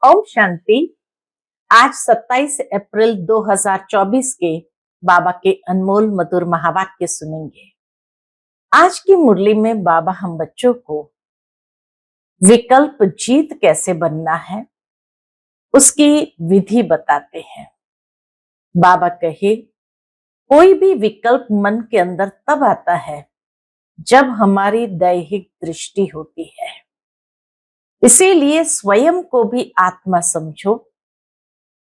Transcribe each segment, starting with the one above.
ओम शांति। आज 27 अप्रैल 2024 के बाबा के अनमोल मधुर महावाक्य सुनेंगे। आज की मुरली में बाबा हम बच्चों को विकल्प जीत कैसे बनना है उसकी विधि बताते हैं। बाबा कहे, कोई भी विकल्प मन के अंदर तब आता है जब हमारी दैहिक दृष्टि होती है। इसीलिए स्वयं को भी आत्मा समझो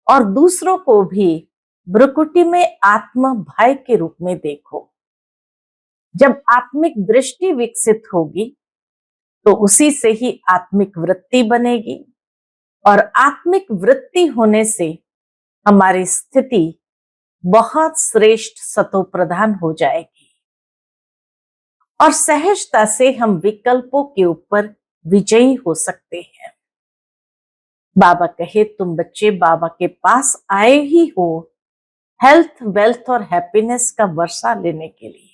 और दूसरों को भी भ्रुकुटी में आत्मा भाई के रूप में देखो। जब आत्मिक दृष्टि विकसित होगी तो उसी से ही आत्मिक वृत्ति बनेगी और आत्मिक वृत्ति होने से हमारी स्थिति बहुत श्रेष्ठ सतो प्रधान हो जाएगी और सहजता से हम विकल्पों के ऊपर विजयी हो सकते हैं। बाबा कहे, तुम बच्चे बाबा के पास आए ही हो हेल्थ, वेल्थ और हैप्पीनेस का वर्षा लेने के लिए।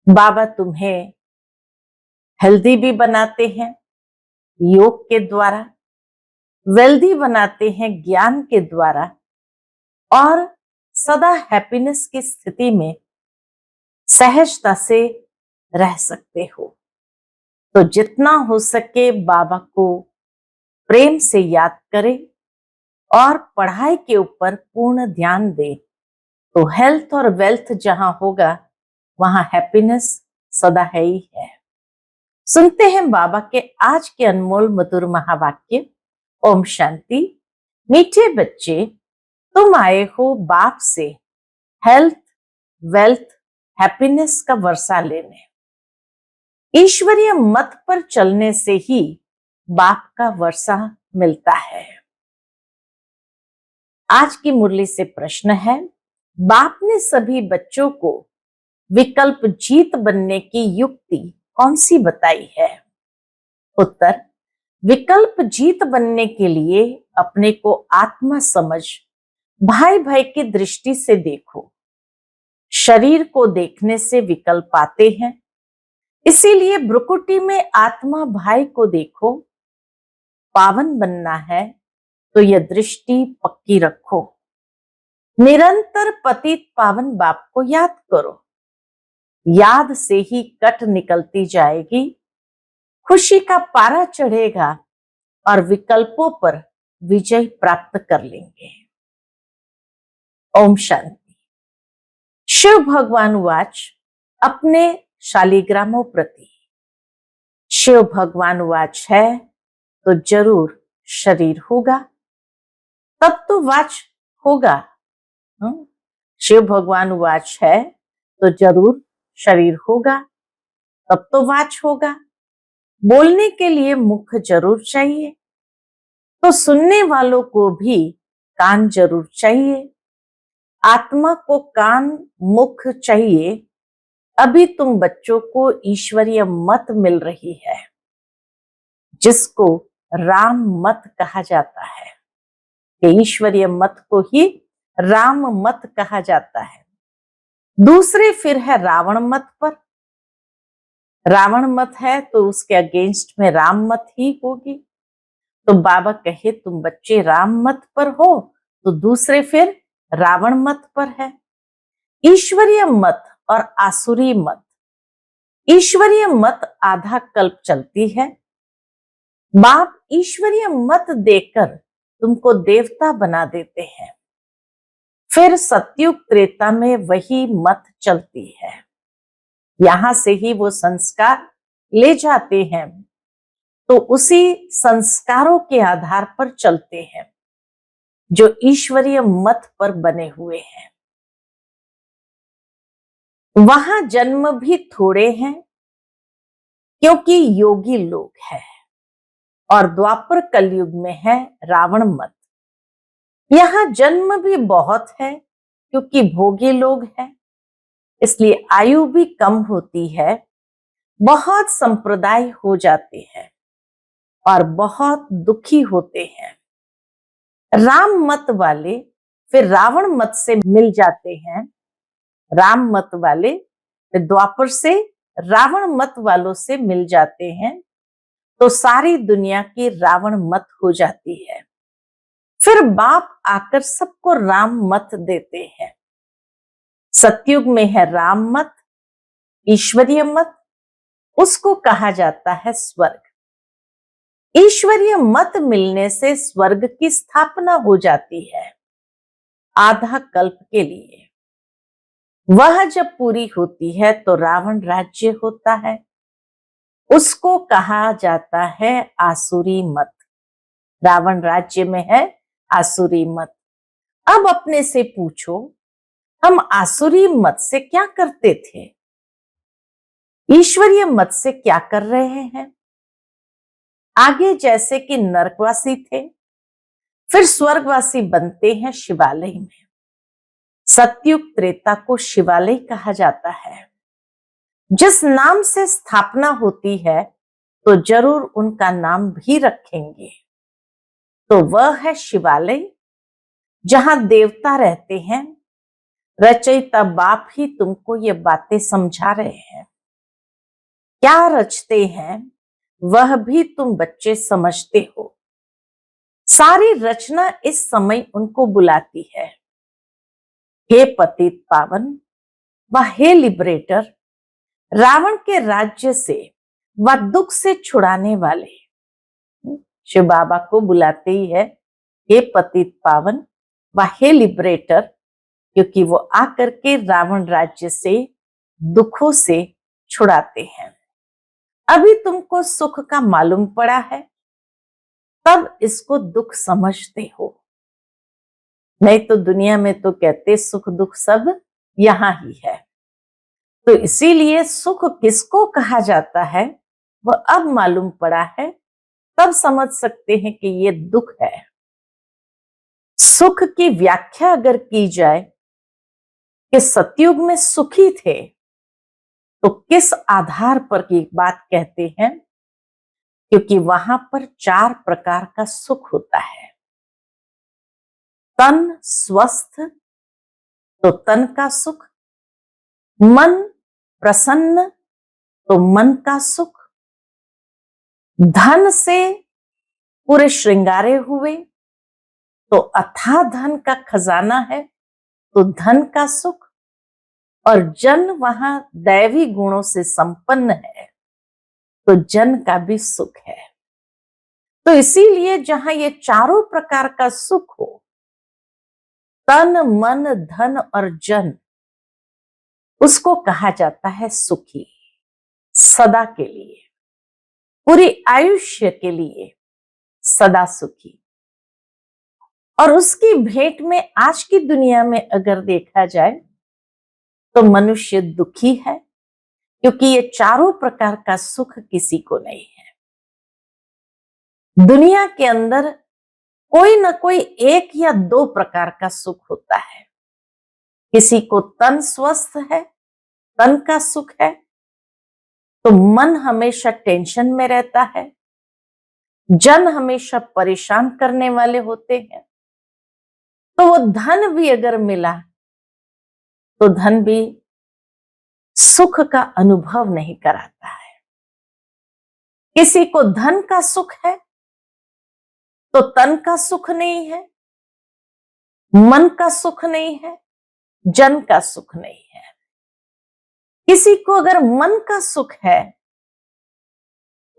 बाबा तुम्हें हेल्दी भी बनाते हैं योग के द्वारा, वेल्दी बनाते हैं ज्ञान के द्वारा और सदा हैप्पीनेस की स्थिति में सहजता से रह सकते हो। तो जितना हो सके बाबा को प्रेम से याद करें और पढ़ाई के ऊपर पूर्ण ध्यान दें, तो हेल्थ और वेल्थ जहां होगा वहां हैप्पीनेस सदा है ही है। सुनते हैं बाबा के आज के अनमोल मधुर महावाक्य। ओम शांति। मीठे बच्चे, तुम आए हो बाप से हेल्थ, वेल्थ, हैप्पीनेस का वर्षा लेने। ईश्वरीय मत पर चलने से ही बाप का वर्षा मिलता है। आज की मुरली से प्रश्न है, बाप ने सभी बच्चों को विकल्प जीत बनने की युक्ति कौन सी बताई है? उत्तर, विकल्प जीत बनने के लिए अपने को आत्मा समझ भाई भाई की दृष्टि से देखो। शरीर को देखने से विकल्प आते हैं, इसीलिए भ्रुकुटी में आत्मा भाई को देखो। पावन बनना है तो यह दृष्टि पक्की रखो। निरंतर पतित पावन बाप को याद करो। याद से ही कट निकलती जाएगी, खुशी का पारा चढ़ेगा और विकल्पों पर विजय प्राप्त कर लेंगे। ओम शांति। शिव भगवान वाच अपने शालिग्रामों प्रति। शिव भगवान वाच है तो जरूर शरीर होगा, तब तो वाच होगा। शिव भगवान वाच है तो जरूर शरीर होगा, तब तो वाच होगा। बोलने के लिए मुख जरूर चाहिए, तो सुनने वालों को भी कान जरूर चाहिए। आत्मा को कान, मुख चाहिए। अभी तुम बच्चों को ईश्वरीय मत मिल रही है, जिसको राम मत कहा जाता है। ईश्वरीय मत को ही राम मत कहा जाता है। दूसरे फिर है रावण मत पर। रावण मत है तो उसके अगेंस्ट में राम मत ही होगी। तो बाबा कहे, तुम बच्चे राम मत पर हो तो दूसरे फिर रावण मत पर है। ईश्वरीय मत और आसुरी मत। ईश्वरीय मत आधा कल्प चलती है। बाप ईश्वरीय मत देकर तुमको देवता बना देते हैं, फिर सतयुग त्रेता में वही मत चलती है। यहां से ही वो संस्कार ले जाते हैं, तो उसी संस्कारों के आधार पर चलते हैं जो ईश्वरीय मत पर बने हुए हैं। वहां जन्म भी थोड़े हैं क्योंकि योगी लोग हैं, और द्वापर कलयुग में है रावण मत। यहां जन्म भी बहुत है क्योंकि भोगी लोग हैं, इसलिए आयु भी कम होती है। बहुत संप्रदाय हो जाते हैं और बहुत दुखी होते हैं। राम मत वाले फिर रावण मत से मिल जाते हैं, राम मत वाले फिर द्वापर से रावण मत वालों से मिल जाते हैं, तो सारी दुनिया की रावण मत हो जाती है। फिर बाप आकर सबको राम मत देते हैं। सतयुग में है राम मत, ईश्वरीय मत, उसको कहा जाता है स्वर्ग। ईश्वरीय मत मिलने से स्वर्ग की स्थापना हो जाती है आधा कल्प के लिए। वह जब पूरी होती है तो रावण राज्य होता है, उसको कहा जाता है आसुरी मत। रावण राज्य में है आसुरी मत। अब अपने से पूछो, हम आसुरी मत से क्या करते थे, ईश्वरीय मत से क्या कर रहे हैं? आगे जैसे कि नरकवासी थे, फिर स्वर्गवासी बनते हैं शिवालय में। सतयुग त्रेता को शिवालय कहा जाता है। जिस नाम से स्थापना होती है तो जरूर उनका नाम भी रखेंगे। तो वह है शिवालय, जहां देवता रहते हैं। रचयिता बाप ही तुमको ये बातें समझा रहे हैं। क्या रचते हैं वह भी तुम बच्चे समझते हो। सारी रचना इस समय उनको बुलाती है, हे पतित पावन व हे लिबरेटर, रावण के राज्य से व दुख से छुड़ाने वाले। शिव बाबा को बुलाते ही है हे पतित पावन व हे लिबरेटर, क्योंकि वो आकर के रावण राज्य से दुखों से छुड़ाते हैं। अभी तुमको सुख का मालूम पड़ा है, तब इसको दुख समझते हो। नहीं तो दुनिया में तो कहते सुख दुख सब यहां ही है। तो इसीलिए सुख किसको कहा जाता है वह अब मालूम पड़ा है, तब समझ सकते हैं कि ये दुख है। सुख की व्याख्या अगर की जाए कि सतयुग में सुखी थे, तो किस आधार पर की बात कहते हैं? क्योंकि वहां पर 4 प्रकार का सुख होता है। तन स्वस्थ तो तन का सुख, मन प्रसन्न तो मन का सुख, धन से पूरे श्रृंगारे हुए तो अथाह धन का खजाना है तो धन का सुख, और जन वहां दैवी गुणों से संपन्न है तो जन का भी सुख है। तो इसीलिए जहां ये चारों प्रकार का सुख हो, तन मन धन और जन, उसको कहा जाता है सुखी। सदा के लिए, पूरी आयुष्य के लिए सदा सुखी। और उसकी भेंट में आज की दुनिया में अगर देखा जाए तो मनुष्य दुखी है, क्योंकि ये चारों प्रकार का सुख किसी को नहीं है। दुनिया के अंदर कोई ना कोई 1 या 2 प्रकार का सुख होता है। किसी को तन स्वस्थ है, तन का सुख है, तो मन हमेशा टेंशन में रहता है, जन हमेशा परेशान करने वाले होते हैं। तो वो धन भी अगर मिला तो धन भी सुख का अनुभव नहीं कराता है। किसी को धन का सुख है तो तन का सुख नहीं है, मन का सुख नहीं है, जन का सुख नहीं है। किसी को अगर मन का सुख है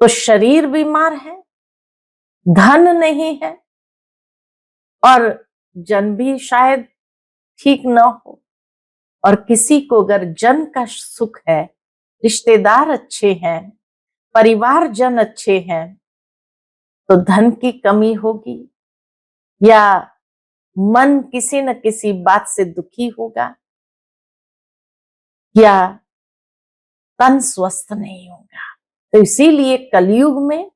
तो शरीर बीमार है, धन नहीं है, और जन भी शायद ठीक न हो। और किसी को अगर जन का सुख है, रिश्तेदार अच्छे हैं, परिवार जन अच्छे हैं, तो धन की कमी होगी या मन किसी न किसी बात से दुखी होगा या तन स्वस्थ नहीं होगा। तो इसीलिए कलयुग में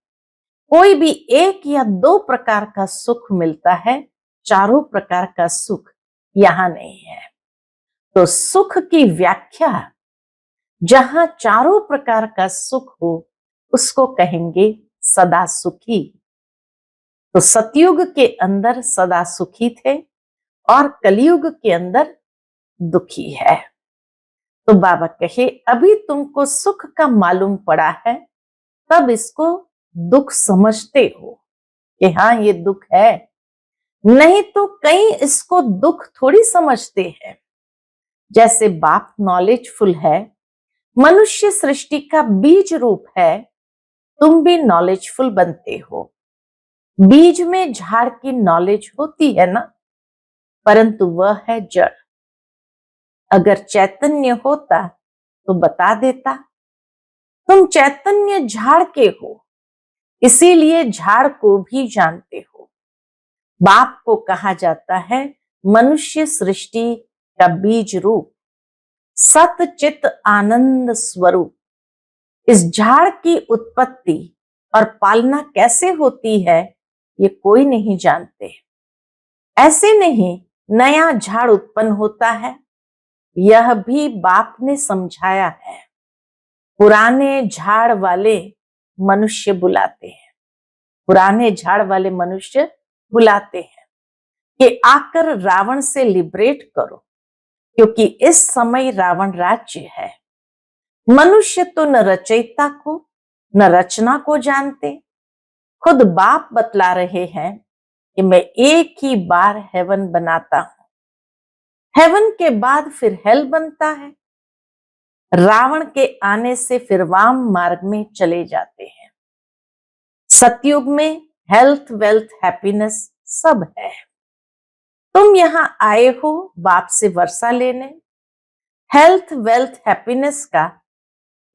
कोई भी 1 या 2 प्रकार का सुख मिलता है, चारों प्रकार का सुख यहां नहीं है। तो सुख की व्याख्या जहां चारों प्रकार का सुख हो, उसको कहेंगे सदा सुखी। तो सतयुग के अंदर सदा सुखी थे और कलयुग के अंदर दुखी है। तो बाबा कहे अभी तुमको सुख का मालूम पड़ा है, तब इसको दुख समझते हो कि हाँ ये दुख है, नहीं तो कई इसको दुख थोड़ी समझते हैं। जैसे बाप नॉलेजफुल है, मनुष्य सृष्टि का बीज रूप है, तुम भी नॉलेजफुल बनते हो। बीज में झाड़ की नॉलेज होती है ना, परंतु वह है जड़। अगर चैतन्य होता तो बता देता। तुम चैतन्य झाड़ के हो, इसीलिए झाड़ को भी जानते हो। बाप को कहा जाता है मनुष्य सृष्टि का बीज रूप, सत चित आनंद स्वरूप। इस झाड़ की उत्पत्ति और पालना कैसे होती है ये कोई नहीं जानते। ऐसे नहीं नया झाड़ उत्पन्न होता है, यह भी बाप ने समझाया है। पुराने झाड़ वाले मनुष्य बुलाते हैं, पुराने झाड़ वाले मनुष्य बुलाते हैं कि आकर रावण से लिबरेट करो, क्योंकि इस समय रावण राज्य है। मनुष्य तो न रचयिता को न रचना को जानते। खुद बाप बतला रहे हैं कि मैं एक ही बार हेवन बनाता हूं, हेवन के बाद फिर हेल बनता है। रावण के आने से फिर वाम मार्ग में चले जाते हैं। सतयुग में हेल्थ वेल्थ हैप्पीनेस सब है। तुम यहां आए हो बाप से वर्षा लेने, हेल्थ वेल्थ हैप्पीनेस का,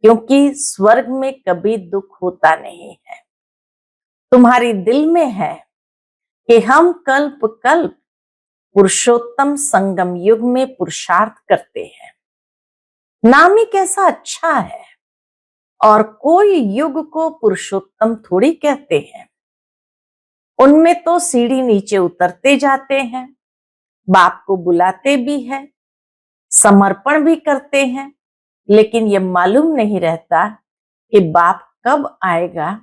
क्योंकि स्वर्ग में कभी दुख होता नहीं है। तुम्हारी दिल में है कि हम कल्प कल्प पुरुषोत्तम संगम युग में पुरुषार्थ करते हैं। नाम ही कैसा अच्छा है, और कोई युग को पुरुषोत्तम थोड़ी कहते हैं। उनमें तो सीढ़ी नीचे उतरते जाते हैं, बाप को बुलाते भी हैं, समर्पण भी करते हैं, लेकिन ये मालूम नहीं रहता कि बाप कब आएगा।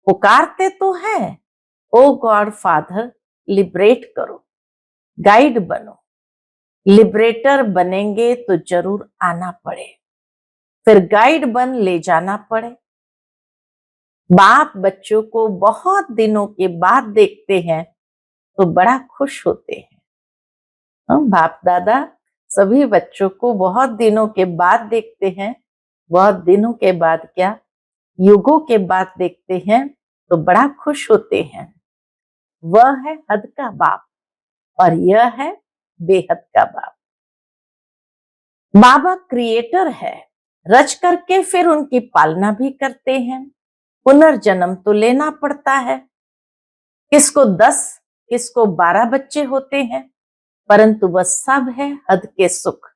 पुकारते तो है, ओ गॉड फादर लिबरेट करो, गाइड बनो। लिबरेटर बनेंगे तो जरूर आना पड़े, फिर गाइड बन ले जाना पड़े। बाप बच्चों को बहुत दिनों के बाद देखते हैं तो बड़ा खुश होते हैं। बाप दादा सभी बच्चों को बहुत दिनों के बाद देखते हैं, बहुत दिनों के बाद क्या, युगों के बाद देखते हैं तो बड़ा खुश होते हैं। वह है हद का बाप और यह है बेहद का बाप। बाबा क्रिएटर है, रच करके फिर उनकी पालना भी करते हैं। पुनर्जन्म तो लेना पड़ता है। किसको 10 किसको 12 बच्चे होते हैं, परंतु वह सब है हद के सुख।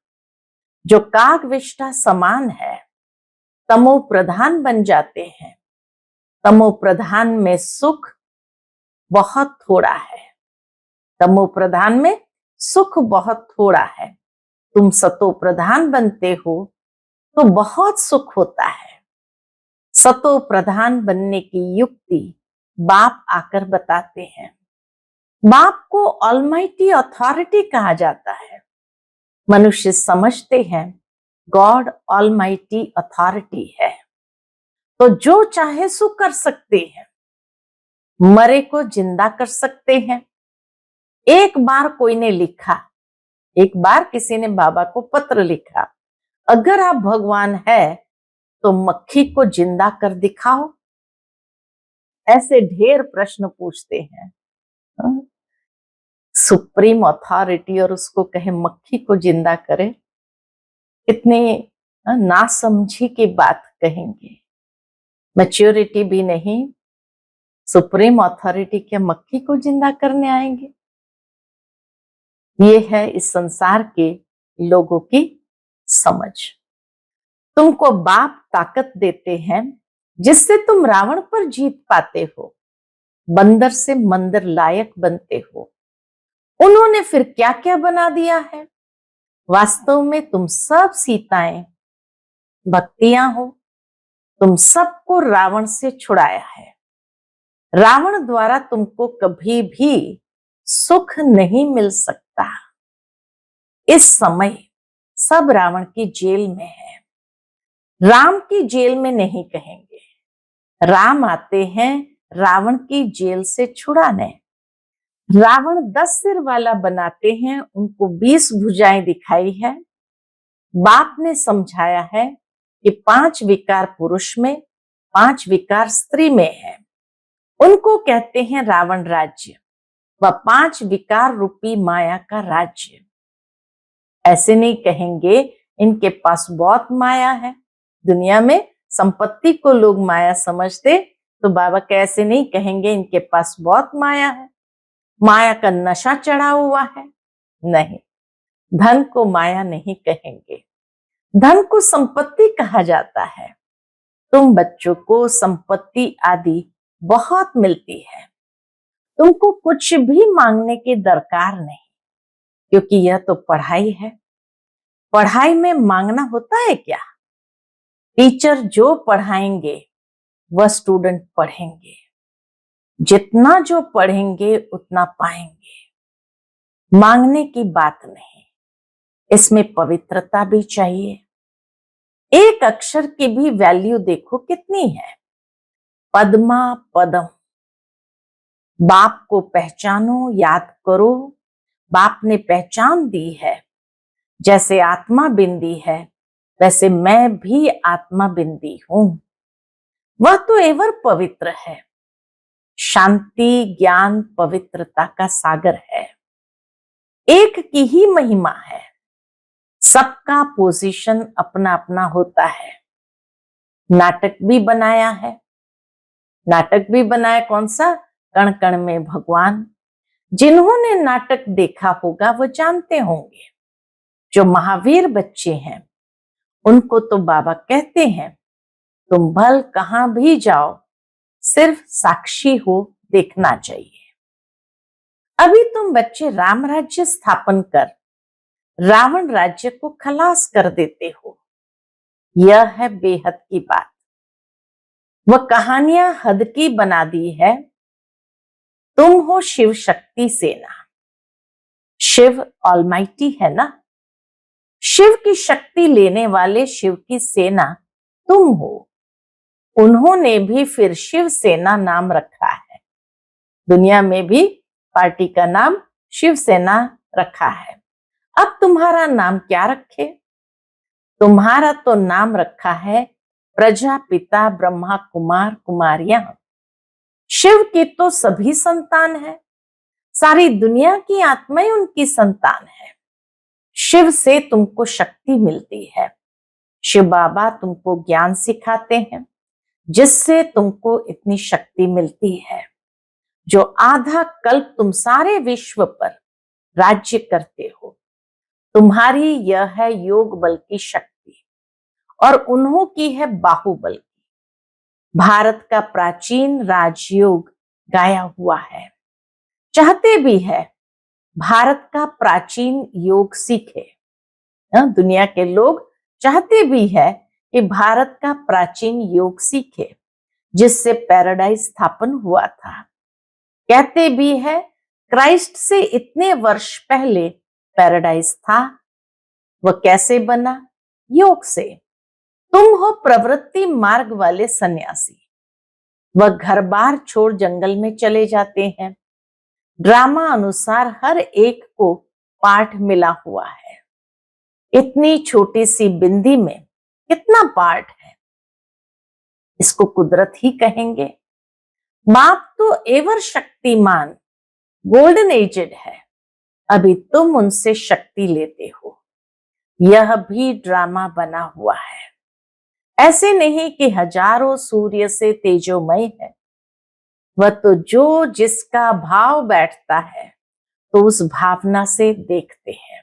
जो काग विष्ठा समान है, तमो प्रधान बन जाते हैं। तमो प्रधान में सुख बहुत थोड़ा है, तमो प्रधान में सुख बहुत थोड़ा है। तुम सतो प्रधान बनते हो तो बहुत सुख होता है। सतो प्रधान बनने की युक्ति बाप आकर बताते हैं। बाप को ऑलमाइटी अथॉरिटी कहा जाता है। मनुष्य समझते हैं गॉड ऑलमाइटी अथॉरिटी है, तो जो चाहे सो कर सकते हैं। मरे को जिंदा कर सकते हैं। एक बार कोई ने लिखा, एक बार किसी ने बाबा को पत्र लिखा, अगर आप भगवान है तो मक्खी को जिंदा कर दिखाओ। ऐसे ढेर प्रश्न पूछते हैं। सुप्रीम अथॉरिटी और उसको कहे मक्खी को जिंदा करे, कितने नासमझी की बात कहेंगे। मैच्योरिटी भी नहीं, सुप्रीम अथॉरिटी क्या मक्खी को जिंदा करने आएंगे। ये है इस संसार के लोगों की समझ। तुमको बाप ताकत देते हैं जिससे तुम रावण पर जीत पाते हो, बंदर से मंदिर लायक बनते हो। उन्होंने फिर क्या क्या बना दिया है। वास्तव में तुम सब सीताएं भक्तियां हो। तुम सबको रावण से छुड़ाया है। रावण द्वारा तुमको कभी भी सुख नहीं मिल सकता। इस समय सब रावण की जेल में है, राम की जेल में नहीं कहेंगे। राम आते हैं रावण की जेल से छुड़ाने। रावण 10 सिर वाला बनाते हैं, उनको 20 भुजाएं दिखाई है। बाप ने समझाया है कि 5 विकार पुरुष में, 5 विकार स्त्री में है। उनको कहते हैं रावण राज्य व 5 विकार रूपी माया का राज्य। ऐसे नहीं कहेंगे इनके पास बहुत माया है। दुनिया में संपत्ति को लोग माया समझते, तो बाबा कैसे नहीं कहेंगे इनके पास बहुत माया है, माया का नशा चढ़ा हुआ है। नहीं, धन को माया नहीं कहेंगे, धन को संपत्ति कहा जाता है। तुम बच्चों को संपत्ति आदि बहुत मिलती है, तुमको कुछ भी मांगने की दरकार नहीं, क्योंकि यह तो पढ़ाई है। पढ़ाई में मांगना होता है क्या? टीचर जो पढ़ाएंगे वह स्टूडेंट पढ़ेंगे, जितना जो पढ़ेंगे उतना पाएंगे। मांगने की बात नहीं, इसमें पवित्रता भी चाहिए। एक अक्षर की भी वैल्यू देखो कितनी है। पद्मा पदम। बाप को पहचानो, याद करो। बाप ने पहचान दी है। जैसे आत्मा बिंदी है, वैसे मैं भी आत्मा बिंदी हूं। वह तो एवर पवित्र है, शांति ज्ञान पवित्रता का सागर है। एक की ही महिमा है, सबका पोजीशन अपना अपना होता है। नाटक भी बनाया है। नाटक भी बनाया कौन सा? कण कण में भगवान। जिन्होंने नाटक देखा होगा वो जानते होंगे। जो महावीर बच्चे हैं उनको तो बाबा कहते हैं तुम भल कहां भी जाओ, सिर्फ साक्षी हो देखना चाहिए। अभी तुम बच्चे राम राज्य स्थापन कर रावण राज्य को खलास कर देते हो। यह है बेहद की बात। वह कहानियां हद की बना दी है। तुम हो शिव शक्ति सेना। शिव ऑलमाइटी है ना, शिव की शक्ति लेने वाले शिव की सेना तुम हो। उन्होंने भी फिर शिव सेना नाम रखा है। दुनिया में भी पार्टी का नाम शिव सेना रखा है। अब तुम्हारा नाम क्या रखे? तुम्हारा तो नाम रखा है प्रजापिता ब्रह्मा कुमार कुमारियां। शिव की तो सभी संतान है, सारी दुनिया की आत्माएं उनकी संतान है। शिव से तुमको शक्ति मिलती है। शिव बाबा तुमको ज्ञान सिखाते हैं, जिससे तुमको इतनी शक्ति मिलती है। जो आधा कल्प तुम सारे विश्व पर राज्य करते हो, तुम्हारी यह है योग बल की शक्ति और उन्हों की है बाहुबल की। भारत का प्राचीन राजयोग गाया हुआ है। चाहते भी है भारत का प्राचीन योग सीखे। दुनिया के लोग चाहते भी है कि भारत का प्राचीन योग सीखे, जिससे पैराडाइज स्थापन हुआ था। कहते भी है क्राइस्ट से इतने वर्ष पहले पैराडाइज था। वह कैसे बना? योग से। तुम हो प्रवृत्ति मार्ग वाले सन्यासी। वह घर बार छोड़ जंगल में चले जाते हैं। ड्रामा अनुसार हर एक को पाठ मिला हुआ है। इतनी छोटी सी बिंदी में कितना पाठ है, इसको कुदरत ही कहेंगे। बाप तो एवर शक्तिमान गोल्डन एजेड है, अभी तुम उनसे शक्ति लेते हो। यह भी ड्रामा बना हुआ है। ऐसे नहीं कि हजारों सूर्य से तेजोमय है। वह तो जो जिसका भाव बैठता है तो उस भावना से देखते हैं।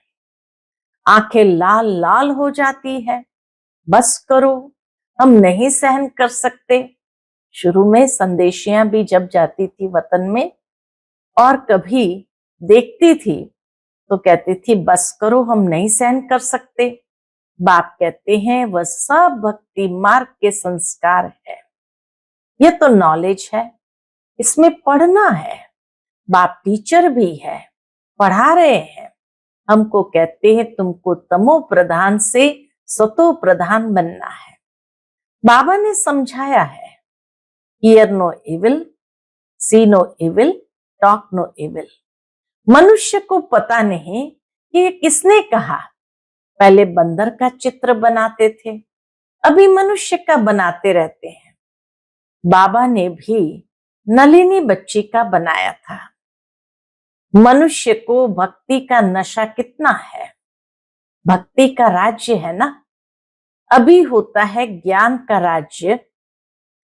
आंखें लाल लाल हो जाती है, बस करो, हम नहीं सहन कर सकते। शुरू में संदेशियां भी जब जाती थी वतन में और कभी देखती थी तो कहती थी बस करो, हम नहीं सहन कर सकते। बाप कहते हैं वह सब भक्ति मार्ग के संस्कार है। यह तो नॉलेज है, इसमें पढ़ना है। बाप टीचर भी है, पढ़ा रहे हैं। हमको कहते हैं तुमको तमो प्रधान से सतो प्रधान बनना है। बाबा ने समझाया है hear no evil, see no evil, talk no evil. मनुष्य को पता नहीं कि ये किसने कहा। पहले बंदर का चित्र बनाते थे, अभी मनुष्य का बनाते रहते हैं। बाबा ने भी नलिनी बच्ची का बनाया था। मनुष्य को भक्ति का नशा कितना है। भक्ति का राज्य है ना, अभी होता है ज्ञान का राज्य।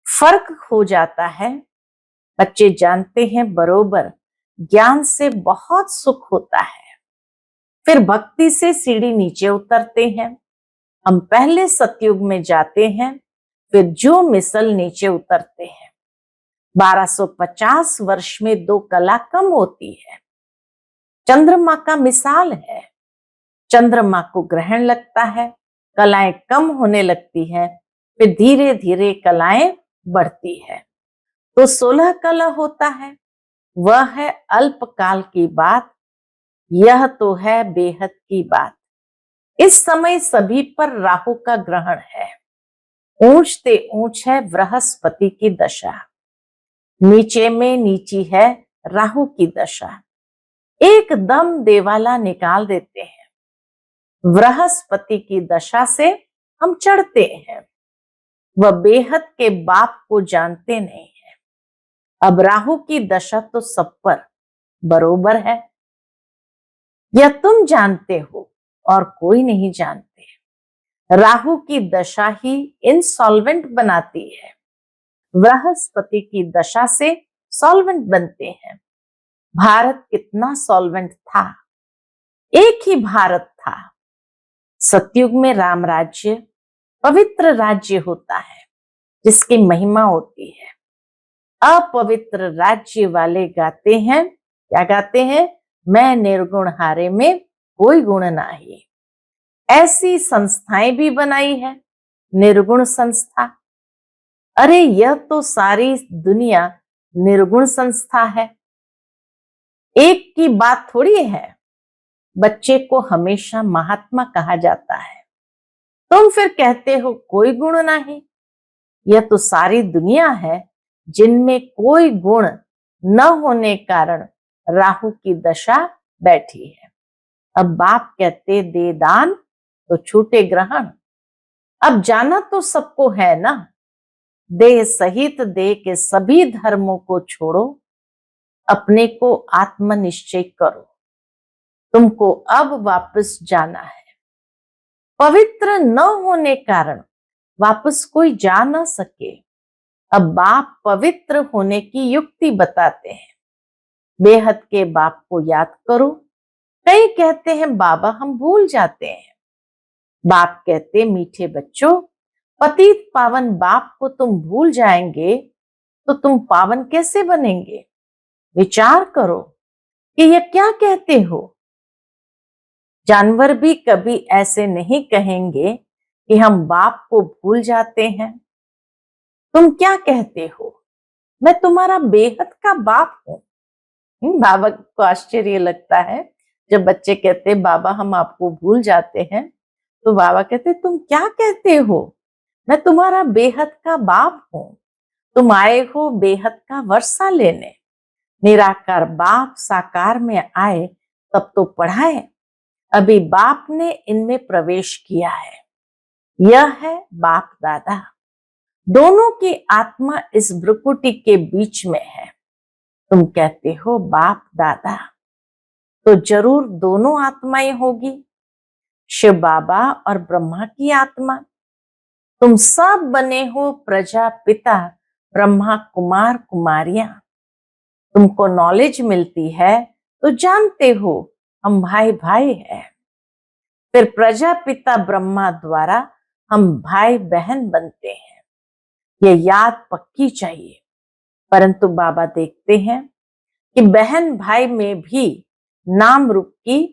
फर्क हो जाता है। बच्चे जानते हैं बरोबर ज्ञान से बहुत सुख होता है, फिर भक्ति से सीढ़ी नीचे उतरते हैं। हम पहले सतयुग में जाते हैं, फिर जो मिसल नीचे उतरते हैं। 1250 वर्ष में 2 कला कम होती है। चंद्रमा का मिसाल है। चंद्रमा को ग्रहण लगता है, कलाएं कम होने लगती है, फिर धीरे धीरे कलाएं बढ़ती है। तो 16 कला होता है, वह है अल्पकाल की बात। यह तो है बेहद की बात। इस समय सभी पर राहु का ग्रहण है। ऊंचते ऊंच है बृहस्पति की दशा, नीचे में नीची है राहु की दशा। एकदम देवाला निकाल देते हैं। बृहस्पति की दशा से हम चढ़ते हैं। वह बेहद के बाप को जानते नहीं है। अब राहु की दशा तो सब पर बरोबर है। यह तुम जानते हो और कोई नहीं जानते। राहु की दशा ही इनसॉल्वेंट बनाती है। बृहस्पति की दशा से सॉल्वेंट बनते हैं। भारत कितना सॉल्वेंट था। एक ही भारत था। सतयुग में राम राज्य पवित्र राज्य होता है, जिसकी महिमा होती है। अपवित्र राज्य वाले गाते हैं, क्या गाते हैं? मैं निर्गुण हारे में कोई गुण नाही। ऐसी संस्थाएं भी बनाई है, निर्गुण संस्था। अरे यह तो सारी दुनिया निर्गुण संस्था है। एक की बात थोड़ी है। बच्चे को हमेशा महात्मा कहा जाता है, तुम फिर कहते हो कोई गुण नहीं। यह तो सारी दुनिया है जिनमें कोई गुण न होने कारण राहु की दशा बैठी है। अब बाप कहते दे दान तो छूटे ग्रहण। अब जाना तो सबको है ना, देह सहित देह के सभी धर्मों को छोड़ो, अपने को आत्मनिश्चय करो। तुमको अब वापस जाना है। पवित्र न होने कारण वापस कोई जा न सके। अब बाप पवित्र होने की युक्ति बताते हैं। बेहद के बाप को याद करो। कई कहते हैं बाबा हम भूल जाते हैं। बाप कहते मीठे बच्चों, पतित पावन बाप को तुम भूल जाएंगे तो तुम पावन कैसे बनेंगे? विचार करो कि ये क्या कहते हो। जानवर भी कभी ऐसे नहीं कहेंगे कि हम बाप को भूल जाते हैं। तुम क्या कहते हो? मैं तुम्हारा बेहद का बाप हूं। बाबा को आश्चर्य लगता है जब बच्चे कहते बाबा हम आपको भूल जाते हैं। तो बाबा कहते तुम क्या कहते हो? मैं तुम्हारा बेहद का बाप हूं। तुम आए हो बेहद का वर्षा लेने। निराकार बाप साकार में आए तब तो पढ़ाए। अभी बाप ने इनमें प्रवेश किया है। यह है बाप दादा। दोनों की आत्मा इस भ्रुकुटी के बीच में है। तुम कहते हो बाप दादा, तो जरूर दोनों आत्माएं होगी, शिव बाबा और ब्रह्मा की आत्मा। तुम सब बने हो प्रजापिता ब्रह्मा कुमार कुमारियां। तुमको नॉलेज मिलती है तो जानते हो हम भाई भाई हैं। फिर प्रजापिता ब्रह्मा द्वारा हम भाई बहन बनते हैं। ये याद पक्की चाहिए। परंतु बाबा देखते हैं कि बहन भाई में भी नाम रूप की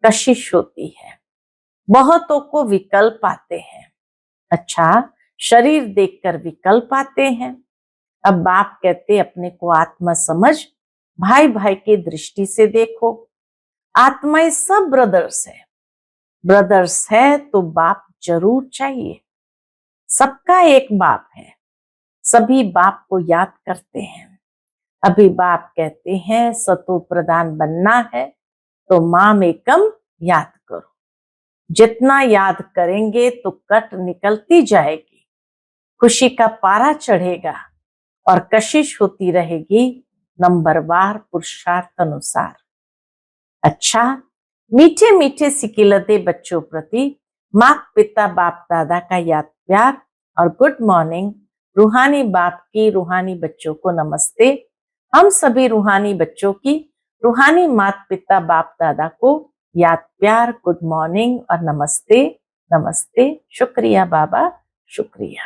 कशिश होती है। बहुतों को विकल्प आते हैं। अच्छा, शरीर देखकर विकल्प आते हैं। अब बाप कहते अपने को आत्मा समझ, भाई भाई की दृष्टि से देखो। आत्माएं सब ब्रदर्स है। ब्रदर्स है तो बाप जरूर चाहिए। सबका एक बाप है। सभी बाप को याद करते हैं। अभी बाप कहते हैं सतो प्रधान बनना है तो माम एकम याद करो। जितना याद करेंगे तो कट निकलती जाएगी, खुशी का पारा चढ़ेगा और कशिश होती रहेगी नंबरवार पुरुषार्थ अनुसार। अच्छा, मीठे मीठे सिकिलते बच्चों प्रति माता पिता बाप दादा का याद प्यार और गुड मॉर्निंग। रूहानी बाप की रूहानी बच्चों को नमस्ते। हम सभी रूहानी बच्चों की रूहानी माता पिता बाप दादा को याद प्यार, गुड मॉर्निंग और नमस्ते नमस्ते। शुक्रिया बाबा, शुक्रिया।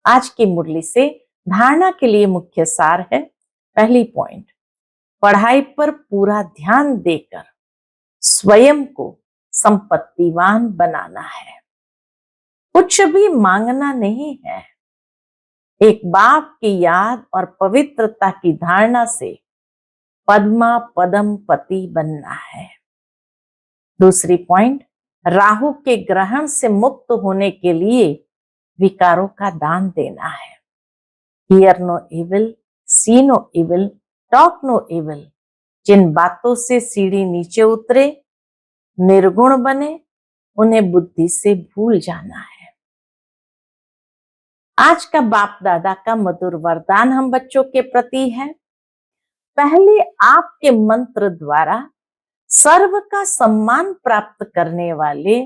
आज की मुरली से धारणा के लिए मुख्य सार है। पहली पॉइंट, पढ़ाई पर पूरा ध्यान देकर स्वयं को संपत्तिवान बनाना है। कुछ भी मांगना नहीं है, एक बाप की याद और पवित्रता की धारणा से पद्मा पदम पति बनना है। दूसरी पॉइंट, राहु के ग्रहण से मुक्त होने के लिए विकारों का दान देना है। Hear no evil, see no evil, talk no evil. जिन बातों से सीढ़ी नीचे उतरे, निर्गुण बने, उन्हें बुद्धि से भूल जाना है। आज का बाप दादा का मधुर वरदान हम बच्चों के प्रति है। पहले आपके मंत्र द्वारा सर्व का सम्मान प्राप्त करने वाले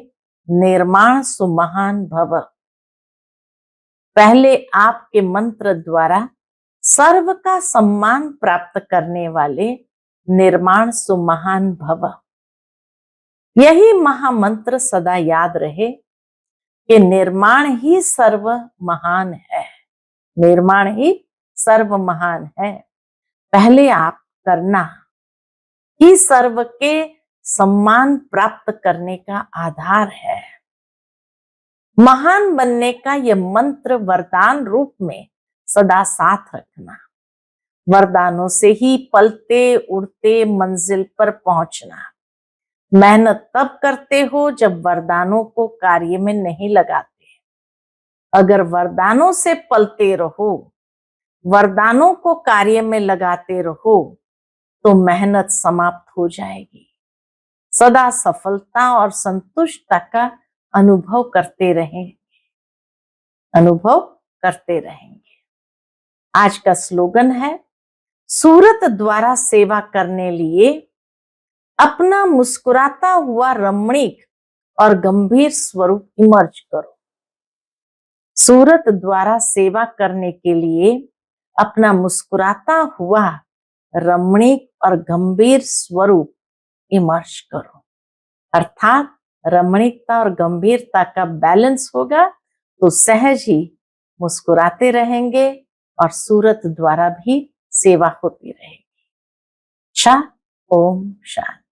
निर्माण सुमहान भव। पहले आपके मंत्र द्वारा सर्व का सम्मान प्राप्त करने वाले निर्माण सुमहान भव। यही महामंत्र सदा याद रहे कि निर्माण ही सर्व महान है, निर्माण ही सर्व महान है। पहले आप करना ही सर्व के सम्मान प्राप्त करने का आधार है। महान बनने का यह मंत्र वरदान रूप में सदा साथ रखना। वरदानों से ही पलते उड़ते मंजिल पर पहुंचना। मेहनत तब करते हो जब वरदानों को कार्य में नहीं लगाते। अगर वरदानों से पलते रहो, वरदानों को कार्य में लगाते रहो, तो मेहनत समाप्त हो जाएगी। सदा सफलता और संतुष्टता का अनुभव करते रहेंगे, अनुभव करते रहेंगे। आज का स्लोगन है, सूरत द्वारा सेवा करने लिए अपना मुस्कुराता हुआ रमणीक और गंभीर स्वरूप इमर्ज करो। सूरत द्वारा सेवा करने के लिए अपना मुस्कुराता हुआ रमणीक और गंभीर स्वरूप इमर्ज करो। अर्थात रमणीकता और गंभीरता का बैलेंस होगा तो सहज ही मुस्कुराते रहेंगे और सूरत द्वारा भी सेवा होती रहेगी। ओम शांति।